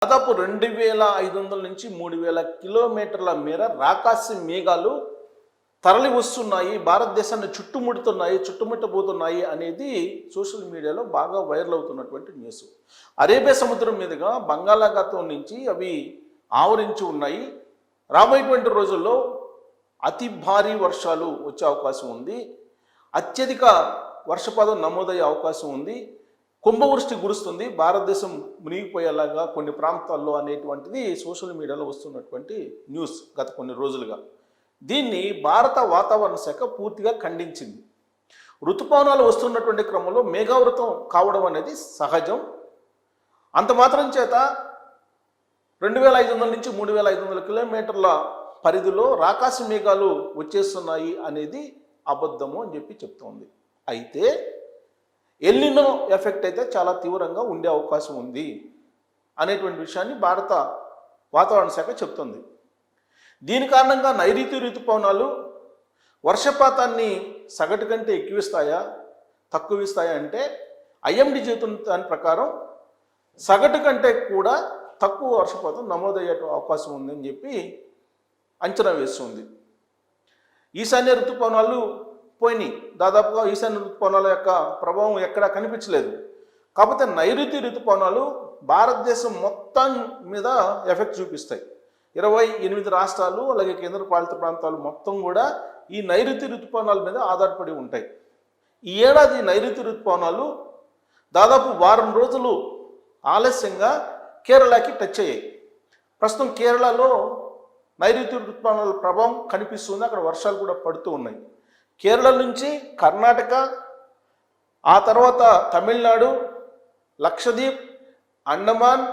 దాదాపు 2500 నుంచి 3000 కిలోమీటర్ల మేర రాకాసి మేఘాలు తరలి వస్తున్నాయి, భారతదేశాన్ని చుట్టుముట్టబోతున్నాయి అనేది సోషల్ మీడియాలో బాగా వైరల్ అవుతున్నటువంటి న్యూస్. అరేబియా సముద్రం మీదుగా బంగాళాఖాతం నుంచి అవి ఆవరించి ఉన్నాయి. రాబోయేటువంటి రోజుల్లో అతి భారీ వర్షాలు వచ్చే అవకాశం ఉంది, అత్యధిక వర్షపాతం నమోదయ్యే అవకాశం ఉంది, కుంభవృష్టి కురుస్తుంది, భారతదేశం మునిగిపోయేలాగా కొన్ని ప్రాంతాల్లో అనేటువంటిది సోషల్ మీడియాలో వస్తున్నటువంటి న్యూస్ గత కొన్ని రోజులుగా. దీన్ని భారత వాతావరణ శాఖ పూర్తిగా ఖండించింది. ఋతుపవనాలు వస్తున్నటువంటి క్రమంలో మేఘావృతం కావడం అనేది సహజం. అంత మాత్రం చేత 2500 నుంచి 3500 కిలోమీటర్ల పరిధిలో రాకాసి మేఘాలు వచ్చేస్తున్నాయి అనేది అబద్ధము అని చెప్పి చెప్తోంది. అయితే ఎల్నినో ఎఫెక్ట్ అయితే చాలా తీవ్రంగా ఉండే అవకాశం ఉంది అనేటువంటి విషయాన్ని భారత వాతావరణ శాఖ చెప్తుంది. దీని కారణంగా నైరుతి ఋతుపవనాలు వర్షపాతాన్ని సగటు కంటే ఎక్కువిస్తాయా తక్కువిస్తాయా అంటే ఐఎండీ చెబుతున్న దాని ప్రకారం సగటు కంటే కూడా తక్కువ వర్షపాతం నమోదయ్యే అవకాశం ఉందని చెప్పి అంచనా వేస్తుంది. ఈశాన్య ఋతుపవనాలు పోయినాయి, దాదాపుగా ఈశాన్య ఋతుపవనాల యొక్క ప్రభావం ఎక్కడా కనిపించలేదు. కాకపోతే నైరుతి ఋతుపవనాలు భారతదేశం మొత్తం మీద ఎఫెక్ట్ చూపిస్తాయి. 28 రాష్ట్రాలు అలాగే కేంద్రపాలిత ప్రాంతాలు మొత్తం కూడా ఈ నైరుతి ఋతుపవనాల మీద ఆధారపడి ఉంటాయి. ఈ ఏడాది నైరుతి ఋతుపవనాలు దాదాపు వారం రోజులు ఆలస్యంగా కేరళకి టచ్ అయ్యాయి. ప్రస్తుతం కేరళలో నైరుతి ఋతుపవనాల ప్రభావం కనిపిస్తుంది, అక్కడ వర్షాలు కూడా పడుతూ ఉన్నాయి. కేరళ నుంచి కర్ణాటక, ఆ తర్వాత తమిళనాడు, లక్షద్వీప్, అండమాన్,